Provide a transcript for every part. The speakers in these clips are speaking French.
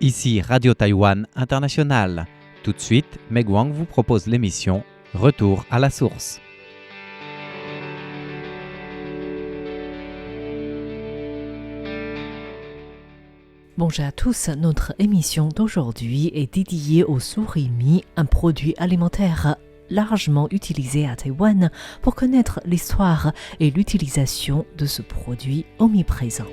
Ici Radio Taïwan International. Tout de suite, Meg Wang vous propose l'émission Retour à la source. Bonjour à tous, notre émission d'aujourd'hui est dédiée au surimi, un produit alimentaire largement utilisé à Taïwan pour connaître l'histoire et l'utilisation de ce produit omniprésent.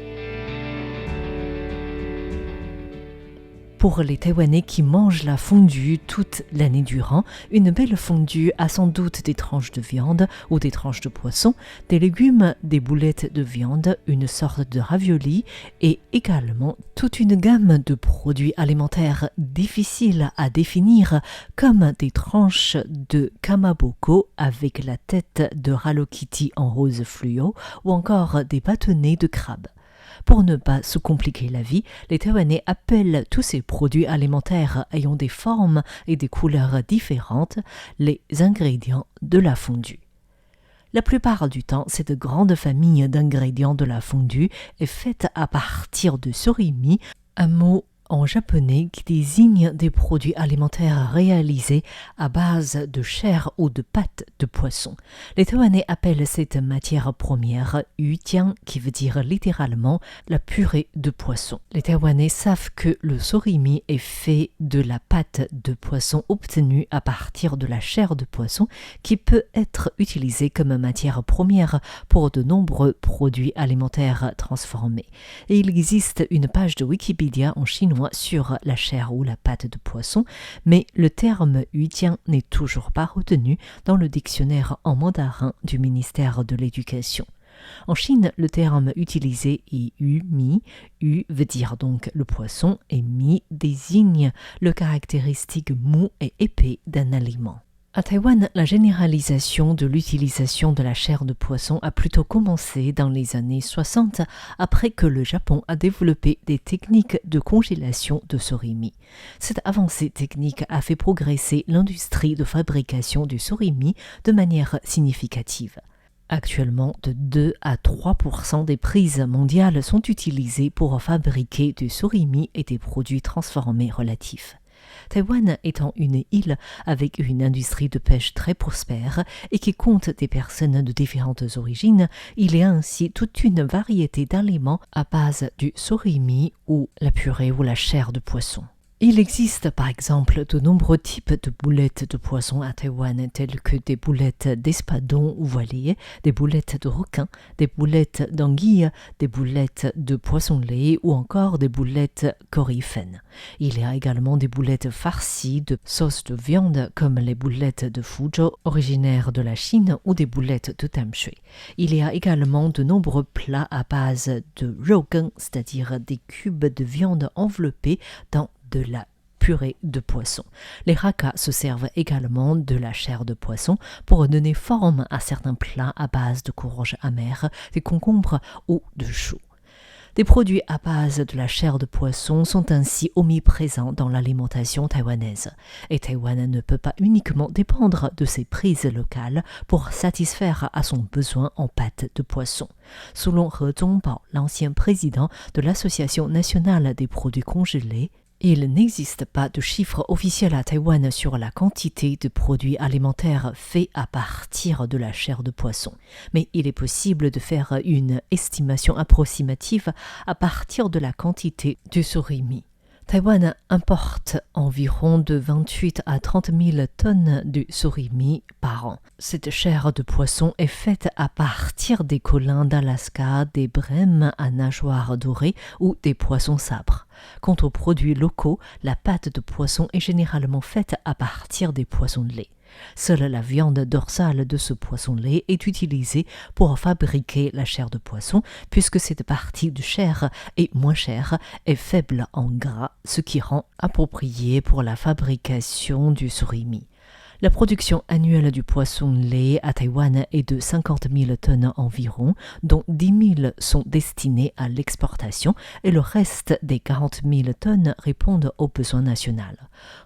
Pour les Taïwanais qui mangent la fondue toute l'année durant, une belle fondue a sans doute des tranches de viande ou des tranches de poisson, des légumes, des boulettes de viande, une sorte de ravioli et également toute une gamme de produits alimentaires difficiles à définir comme des tranches de kamaboko avec la tête de Hello Kitty en rose fluo ou encore des bâtonnets de crabe. Pour ne pas se compliquer la vie, les Taïwanais appellent tous ces produits alimentaires ayant des formes et des couleurs différentes les ingrédients de la fondue. La plupart du temps, cette grande famille d'ingrédients de la fondue est faite à partir de surimi, un mot en japonais qui désigne des produits alimentaires réalisés à base de chair ou de pâte de poisson. Les Taïwanais appellent cette matière première yujiang, qui veut dire littéralement la purée de poisson. Les Taïwanais savent que le surimi est fait de la pâte de poisson obtenue à partir de la chair de poisson qui peut être utilisée comme matière première pour de nombreux produits alimentaires transformés. Et il existe une page de Wikipédia en chinois sur la chair ou la pâte de poisson, mais le terme yujiang n'est toujours pas retenu dans le dictionnaire en mandarin du ministère de l'Éducation. En Chine, le terme utilisé est yu mi. Yu veut dire donc le poisson et mi désigne le caractéristique mou et épais d'un aliment. À Taïwan, la généralisation de l'utilisation de la chair de poisson a plutôt commencé dans les années 60 après que le Japon a développé des techniques de congélation de surimi. Cette avancée technique a fait progresser l'industrie de fabrication du surimi de manière significative. Actuellement, de 2 à 3% des prises mondiales sont utilisées pour fabriquer du surimi et des produits transformés relatifs. Taïwan étant une île avec une industrie de pêche très prospère et qui compte des personnes de différentes origines, il y a ainsi toute une variété d'aliments à base du surimi ou la purée ou la chair de poisson. Il existe par exemple de nombreux types de boulettes de poisson à Taïwan, telles que des boulettes d'espadon ou voilier, des boulettes de requin, des boulettes d'anguille, des boulettes de poisson-lait ou encore des boulettes coryphènes. Il y a également des boulettes farcies de sauce de viande comme les boulettes de Fuzhou, originaires de la Chine, ou des boulettes de Tamshui. Il y a également de nombreux plats à base de rogan, c'est-à-dire des cubes de viande enveloppés dans de la purée de poisson. Les hakka se servent également de la chair de poisson pour donner forme à certains plats à base de courges amères, des concombres ou de choux. Des produits à base de la chair de poisson sont ainsi omniprésents dans l'alimentation taïwanaise. Et Taïwan ne peut pas uniquement dépendre de ses prises locales pour satisfaire à son besoin en pâte de poisson. Selon He Zhongbao, l'ancien président de l'Association nationale des produits congelés, il n'existe pas de chiffre officiel à Taïwan sur la quantité de produits alimentaires faits à partir de la chair de poisson, mais il est possible de faire une estimation approximative à partir de la quantité du surimi. Taïwan importe environ de 28 à 30 000 tonnes de surimi par an. Cette chair de poisson est faite à partir des collins d'Alaska, des brèmes à nageoires dorées ou des poissons sabres. Quant aux produits locaux, la pâte de poisson est généralement faite à partir des poissons de lait. Seule la viande dorsale de ce poisson-lait est utilisée pour fabriquer la chair de poisson, puisque cette partie de chair est moins chère et faible en gras, ce qui rend appropriée pour la fabrication du surimi. La production annuelle du poisson-lait à Taïwan est de 50 000 tonnes environ, dont 10 000 sont destinées à l'exportation et le reste des 40 000 tonnes répondent aux besoins nationaux.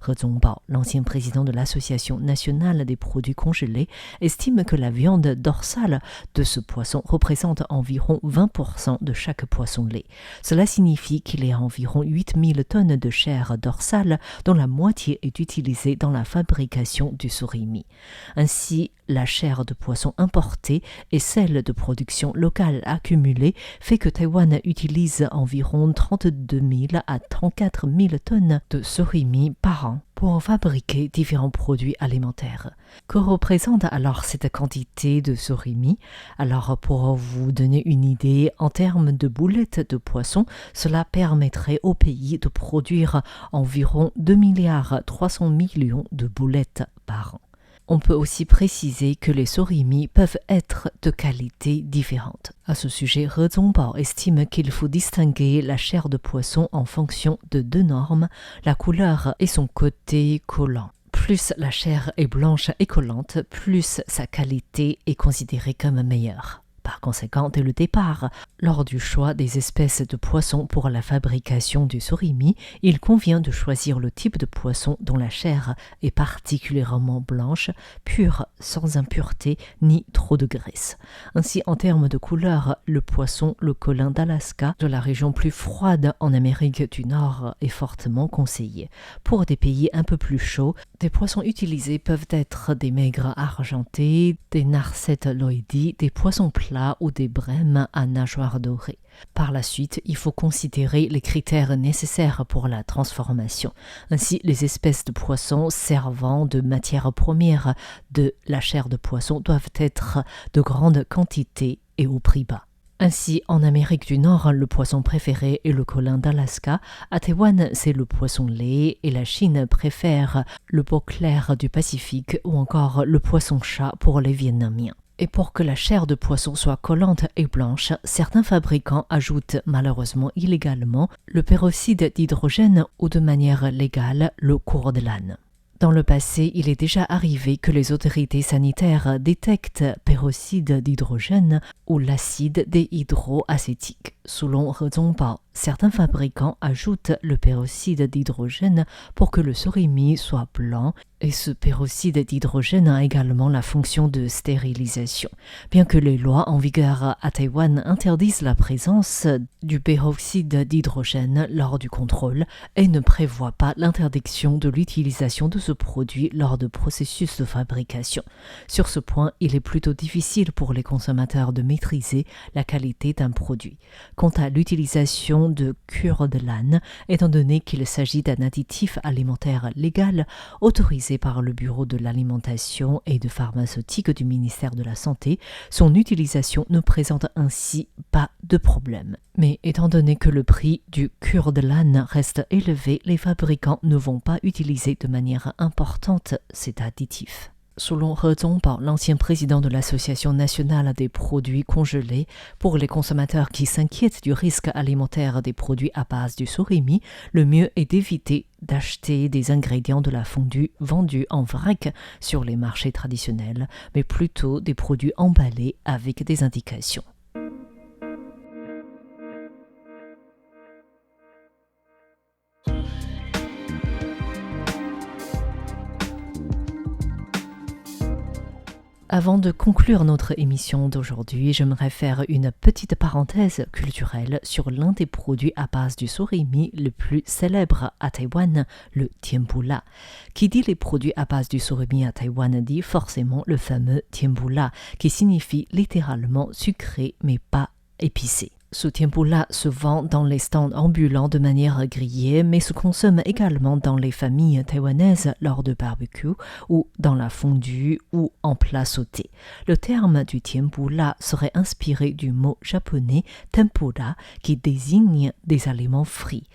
He Zongbao, l'ancien président de l'Association nationale des produits congelés, estime que la viande dorsale de ce poisson représente environ 20% de chaque poisson-lait. Cela signifie qu'il y a environ 8 000 tonnes de chair dorsale, dont la moitié est utilisée dans la fabrication du surimi. Ainsi, la chair de poisson importée et celle de production locale accumulée fait que Taïwan utilise environ 32 000 à 34 000 tonnes de surimi par an pour fabriquer différents produits alimentaires. Que représente alors cette quantité de surimi? Alors, pour vous donner une idée, en termes de boulettes de poisson, cela permettrait au pays de produire environ 2,3 milliards de boulettes par an. On peut aussi préciser que les surimi peuvent être de qualité différente. À ce sujet, He Zongbao estime qu'il faut distinguer la chair de poisson en fonction de 2 normes, la couleur et son côté collant. Plus la chair est blanche et collante, plus sa qualité est considérée comme meilleure. Par conséquent, dès le départ, lors du choix des espèces de poissons pour la fabrication du surimi, il convient de choisir le type de poisson dont la chair est particulièrement blanche, pure, sans impureté ni trop de graisse. Ainsi, en termes de couleur, le poisson, le colin d'Alaska, de la région plus froide en Amérique du Nord, est fortement conseillé. Pour des pays un peu plus chauds, des poissons utilisés peuvent être des maigres argentés, des narcettes loidis, des poissons plats ou des brèmes à nageoires dorées. Par la suite, il faut considérer les critères nécessaires pour la transformation. Ainsi, les espèces de poissons servant de matière première de la chair de poisson doivent être de grande quantité et au prix bas. Ainsi, en Amérique du Nord, le poisson préféré est le colin d'Alaska. À Taïwan, c'est le poisson-lait et la Chine préfère le beau clair du Pacifique ou encore le poisson-chat pour les Vietnamiens. Et pour que la chair de poisson soit collante et blanche, certains fabricants ajoutent malheureusement illégalement le peroxyde d'hydrogène ou de manière légale le courdelane. Dans le passé, il est déjà arrivé que les autorités sanitaires détectent peroxyde d'hydrogène ou l'acide déhydroacétique. Selon He Zongbao, certains fabricants ajoutent le peroxyde d'hydrogène pour que le surimi soit blanc et ce peroxyde d'hydrogène a également la fonction de stérilisation. Bien que les lois en vigueur à Taïwan interdisent la présence du peroxyde d'hydrogène lors du contrôle et ne prévoient pas l'interdiction de l'utilisation de ce produit lors de processus de fabrication. Sur ce point, il est plutôt difficile pour les consommateurs de maîtriser la qualité d'un produit. Quant à l'utilisation de courdelane, étant donné qu'il s'agit d'un additif alimentaire légal autorisé par le Bureau de l'alimentation et de pharmaceutique du ministère de la Santé, son utilisation ne présente ainsi pas de problème. Mais étant donné que le prix du courdelane reste élevé, les fabricants ne vont pas utiliser de manière importante cet additif. Selon He Zongbao, l'ancien président de l'Association nationale des produits congelés, pour les consommateurs qui s'inquiètent du risque alimentaire des produits à base du surimi, le mieux est d'éviter d'acheter des ingrédients de la fondue vendus en vrac sur les marchés traditionnels, mais plutôt des produits emballés avec des indications. Avant de conclure notre émission d'aujourd'hui, j'aimerais faire une petite parenthèse culturelle sur l'un des produits à base du surimi le plus célèbre à Taïwan, le tempura. Qui dit les produits à base du surimi à Taïwan dit forcément le fameux tempura, qui signifie littéralement sucré mais pas épicé. Ce tempura se vend dans les stands ambulants de manière grillée, mais se consomme également dans les familles taïwanaises lors de barbecue ou dans la fondue ou en plat sauté. Le terme du tempura serait inspiré du mot japonais tempura qui désigne des aliments frits.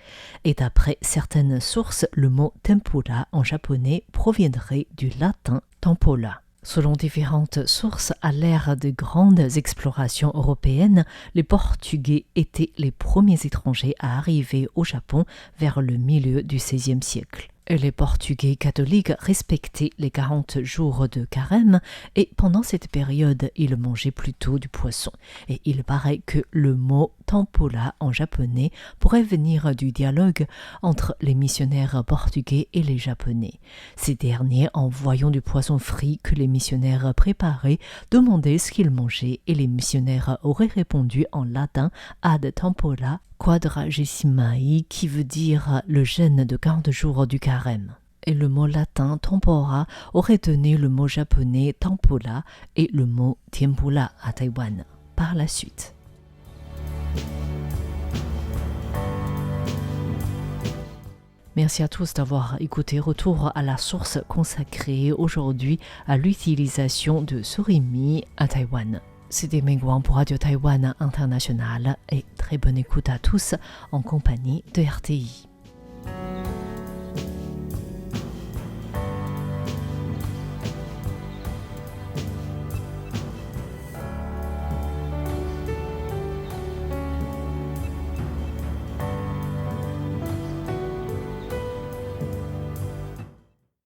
Et d'après certaines sources, le mot tempura en japonais proviendrait du latin tempora. Selon différentes sources, à l'ère des grandes explorations européennes, les Portugais étaient les premiers étrangers à arriver au Japon vers le milieu du XVIe siècle. Et les Portugais catholiques respectaient les 40 jours de carême et pendant cette période, ils mangeaient plutôt du poisson. Et il paraît que le mot tempola en japonais pourrait venir du dialogue entre les missionnaires portugais et les japonais. Ces derniers, en voyant du poisson frit que les missionnaires préparaient, demandaient ce qu'ils mangeaient et les missionnaires auraient répondu en latin ad tempola quadragesimai, qui veut dire le jeûne de 40 jours du carême. Et le mot latin tempora aurait donné le mot japonais tempola et le mot tempura à Taïwan par la suite. Merci à tous d'avoir écouté. Retour à la source consacrée aujourd'hui à l'utilisation de surimi à Taïwan. C'était Meg Wang pour Radio Taïwan International et très bonne écoute à tous en compagnie de RTI.